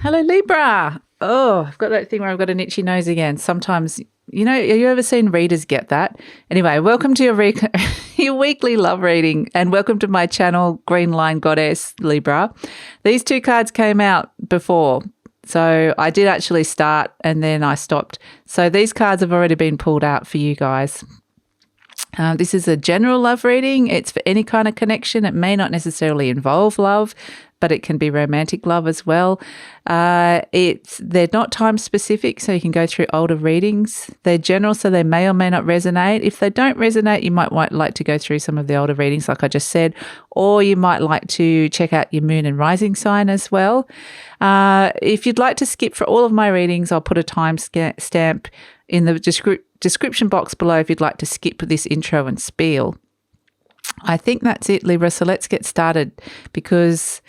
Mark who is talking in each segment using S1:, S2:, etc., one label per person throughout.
S1: Hello, Libra. Oh, I've got that thing where I've got an itchy nose again. Sometimes, have you ever seen readers get that? Anyway, welcome to your weekly love reading, and welcome to my channel, GreenLion Goddess, Libra. These two cards came out before, so I did actually start and then I stopped. So these cards have already been pulled out for you guys. This is a general love reading. It's for any kind of connection. It may not necessarily involve love, but it can be romantic love as well. They're not time specific, so you can go through older readings. They're general, so they may or may not resonate. If they don't resonate, you might like to go through some of the older readings, like I just said, or you might like to check out your moon and rising sign as well. If you'd like to skip for all of my readings, I'll put a time stamp in the description box below if you'd like to skip this intro and spiel. I think that's it, Libra. So let's get started because,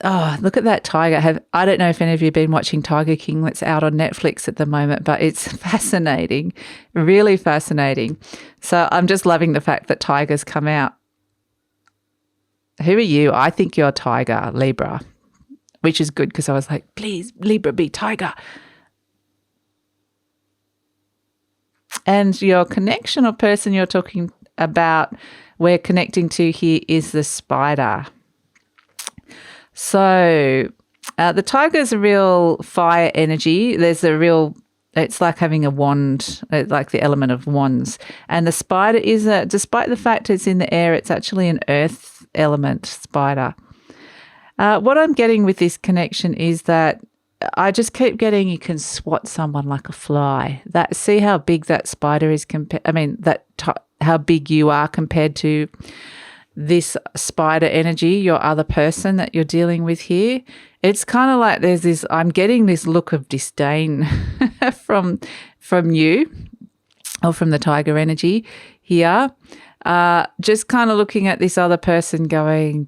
S1: look at that tiger. I don't know if any of you have been watching Tiger King that's out on Netflix at the moment, but it's fascinating, really fascinating. So I'm just loving the fact that tigers come out. Who are you? I think you're a tiger, Libra, which is good because I was like, please, Libra, be tiger. And your connection or person you're talking about, we're connecting to here is the spider. So the tiger is a real fire energy. It's like having a wand, like the element of wands. And the spider is, despite the fact it's in the air, it's actually an earth element spider. What I'm getting with this connection is that I just keep getting you can swat someone like a fly. See how big that spider is how big you are compared to this spider energy, your other person that you're dealing with here. It's kind of like I'm getting this look of disdain from you or from the tiger energy here. Just kind of looking at this other person going,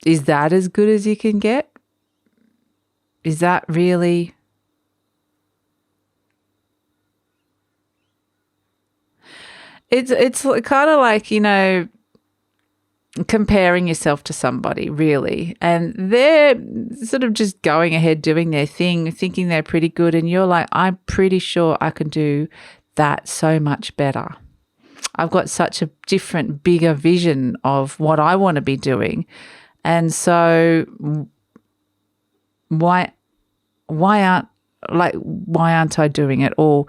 S1: is that as good as you can get? Is that really? It's kind of like, comparing yourself to somebody, really. And they're sort of just going ahead doing their thing, thinking they're pretty good. And you're like, I'm pretty sure I can do that so much better. I've got such a different, bigger vision of what I want to be doing. And so why aren't I doing it? Or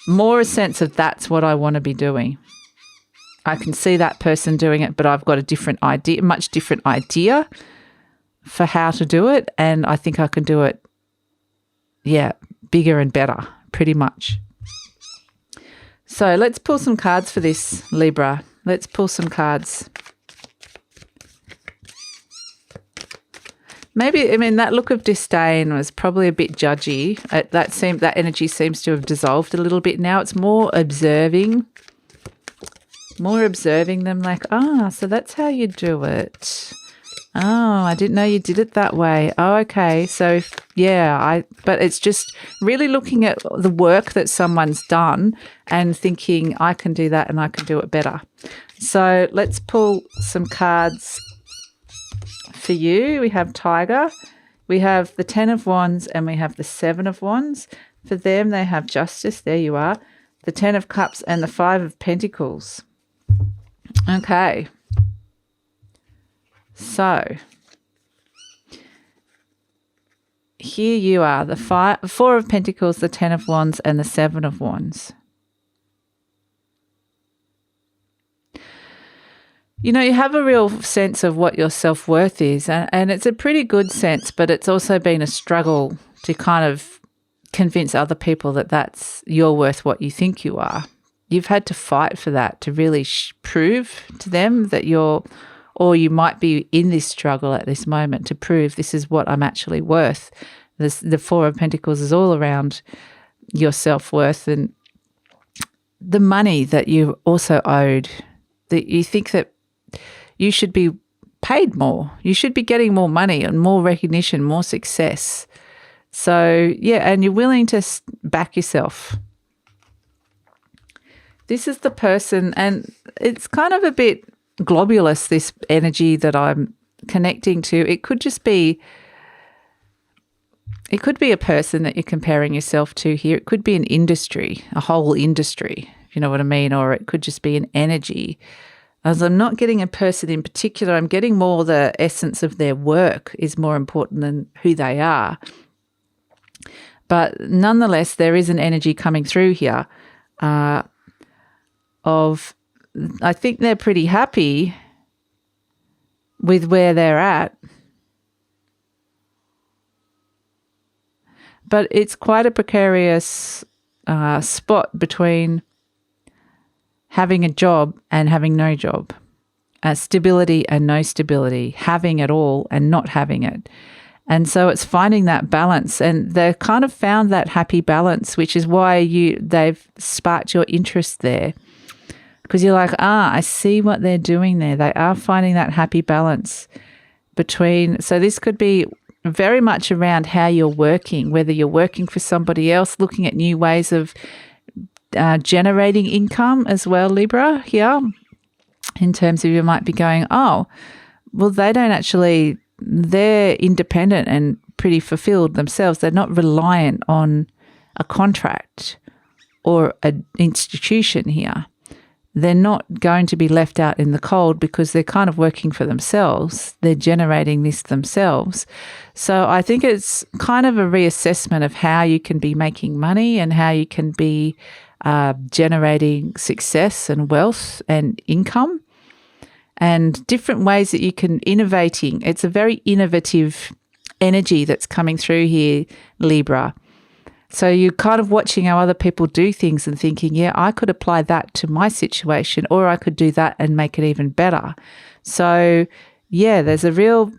S1: more a sense of that's what I want to be doing. I can see that person doing it, but I've got a much different idea for how to do it. And I think I can do it, bigger and better, pretty much. So let's pull some cards for this, Libra. Let's pull some cards. Maybe, that look of disdain was probably a bit judgy. That energy seems to have dissolved a little bit now. It's more observing them like, so that's how you do it. Oh, I didn't know you did it that way. Oh, okay. So, but it's just really looking at the work that someone's done and thinking, I can do that and I can do it better. So let's pull some cards for you. We have Tiger, we have the 10 of Wands, and we have the 7 of Wands. For them, they have Justice. There you are. The 10 of Cups and the 5 of Pentacles. Okay. So here you are, the 4 of Pentacles, the 10 of Wands, and the 7 of Wands. You have a real sense of what your self-worth is, and it's a pretty good sense, but it's also been a struggle to kind of convince other people that you're worth what you think you are. You've had to fight for that, to really prove to them that or you might be in this struggle at this moment to prove this is what I'm actually worth. The 4 of Pentacles is all around your self-worth and the money that you also owed, that you think that you should be paid more. You should be getting more money and more recognition, more success. So, and you're willing to back yourself. This is the person, and it's kind of a bit globulus, this energy that I'm connecting to, it could be a person that you're comparing yourself to here. It could be an industry, a whole industry, if you know what I mean, or it could just be an energy. As I'm not getting a person in particular, I'm getting more the essence of their work is more important than who they are. But nonetheless, there is an energy coming through here of, I think they're pretty happy with where they're at. But it's quite a precarious spot between having a job and having no job, stability and no stability, having it all and not having it. And so it's finding that balance, and they've kind of found that happy balance, which is why they've sparked your interest there, because you're like, I see what they're doing there. They are finding that happy balance between. So this could be very much around how you're working, whether you're working for somebody else, looking at new ways of generating income as well, Libra, here, in terms of you might be going, oh, well, they're independent and pretty fulfilled themselves. They're not reliant on a contract or an institution here. They're not going to be left out in the cold because they're kind of working for themselves. They're generating this themselves. So I think it's kind of a reassessment of how you can be making money and how you can be generating success and wealth and income, and different ways that you can innovating. It's a very innovative energy that's coming through here, Libra. So you're kind of watching how other people do things and thinking, yeah, I could apply that to my situation, or I could do that and make it even better. So yeah, there's the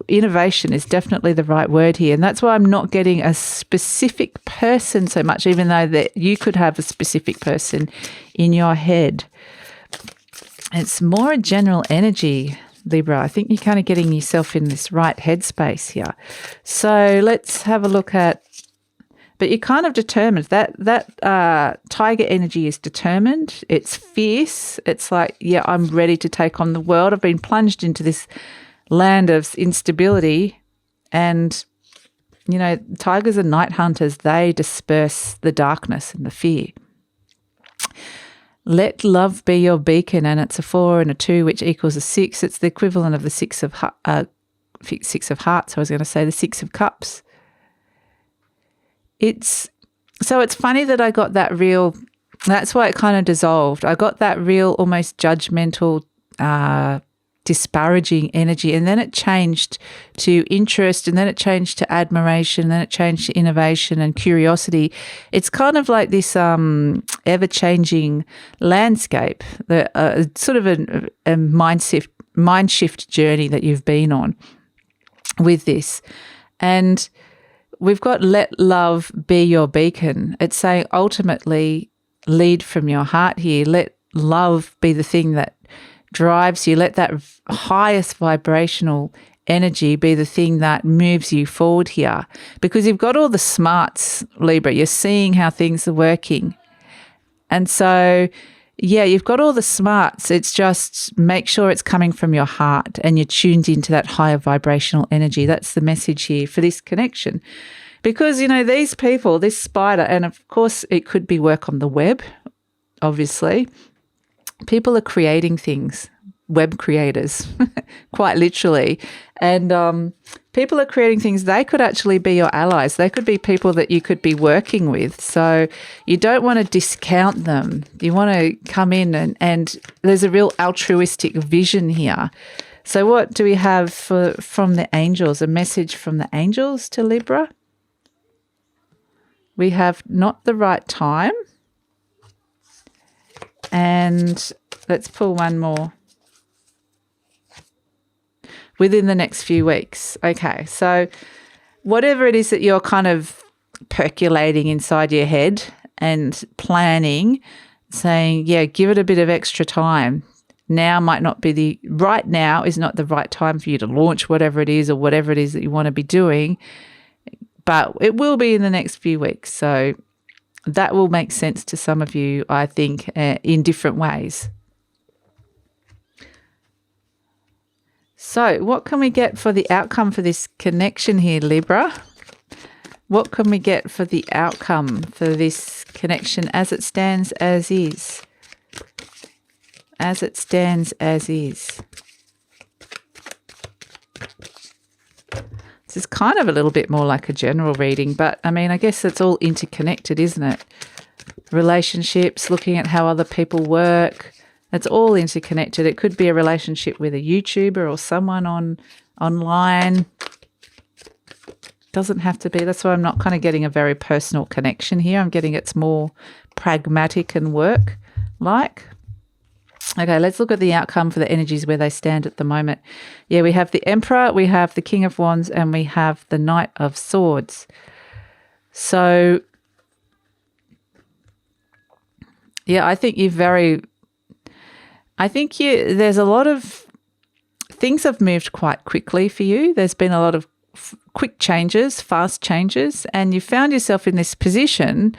S1: innovation is definitely the right word here. And that's why I'm not getting a specific person so much, even though that you could have a specific person in your head. It's more a general energy, Libra. I think you're kind of getting yourself in this right headspace here. So let's have a look at, but you're kind of determined. That tiger energy is determined. It's fierce. It's like, yeah, I'm ready to take on the world. I've been plunged into this land of instability, and, you know, tigers are night hunters. They disperse the darkness and the fear. Let love be your beacon, and it's a 4 and a 2, which equals a 6. It's the equivalent of the Six of Hearts. I was going to say the 6 of Cups. It's funny that I got that real. That's why it kind of dissolved. I got that real, almost judgmental, disparaging energy, and then it changed to interest, and then it changed to admiration, and then it changed to innovation and curiosity. It's kind of like this ever-changing landscape, sort of a mind shift journey that you've been on with this. And we've got let love be your beacon. It's saying ultimately lead from your heart here. Let love be the thing that drives you. Let that highest vibrational energy be the thing that moves you forward here, because you've got all the smarts, Libra. You're seeing how things are working. And so, yeah, you've got all the smarts. It's just make sure it's coming from your heart and you're tuned into that higher vibrational energy. That's the message here for this connection. Because, you know, these people, this spider, and of course it could be work on the web, obviously. People are creating things, web creators, quite literally. And people are creating things. They could actually be your allies. They could be people that you could be working with. So you don't want to discount them. You want to come in and there's a real altruistic vision here. So what do we have from the angels? A message from the angels to Libra? We have not the right time. And let's pull one more. Within the next few weeks. Okay, so whatever it is that you're kind of percolating inside your head and planning, saying, yeah, give it a bit of extra time. Now might not be right now is not the right time for you to launch whatever it is or whatever it is that you want to be doing, but it will be in the next few weeks. So that will make sense to some of you, I think, in different ways. So what can we get for the outcome for this connection here, Libra? What can we get for the outcome for this connection as it stands as is? As it stands as is. This is kind of a little bit more like a general reading, but I mean, I guess it's all interconnected, isn't it? Relationships, looking at how other people work. It's all interconnected. It could be a relationship with a YouTuber or someone online. Doesn't have to be. That's why I'm not kind of getting a very personal connection here. I'm getting it's more pragmatic and work-like. Okay, let's look at the outcome for the energies where they stand at the moment. Yeah, we have the Emperor, we have the King of Wands, and we have the Knight of Swords. So, yeah, I think there's a lot of things have moved quite quickly for you. There's been a lot of quick changes, fast changes, and you found yourself in this position.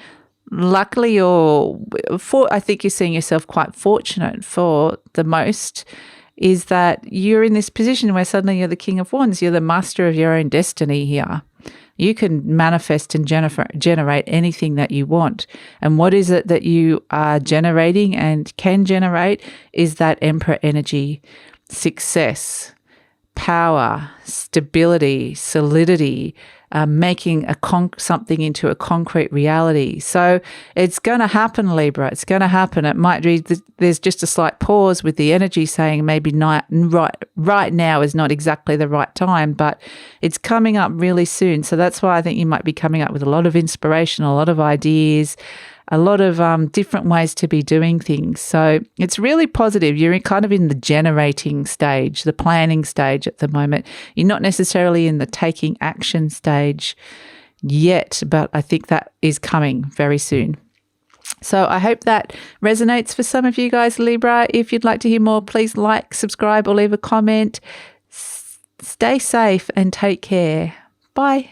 S1: Luckily, I think you're seeing yourself quite fortunate for the most, is that you're in this position where suddenly you're the King of Wands. You're the master of your own destiny here. You can manifest and generate anything that you want. And what is it that you are generating and can generate is that Emperor energy, success, power, stability, solidity, making something into a concrete reality. So it's going to happen, Libra. It's going to happen. It might be there's just a slight pause with the energy saying maybe right now is not exactly the right time, but it's coming up really soon. So that's why I think you might be coming up with a lot of inspiration, a lot of ideas, a lot of different ways to be doing things. So it's really positive. You're kind of in the generating stage, the planning stage at the moment. You're not necessarily in the taking action stage yet, but I think that is coming very soon. So I hope that resonates for some of you guys, Libra. If you'd like to hear more, please like, subscribe, or leave a comment. Stay safe and take care. Bye.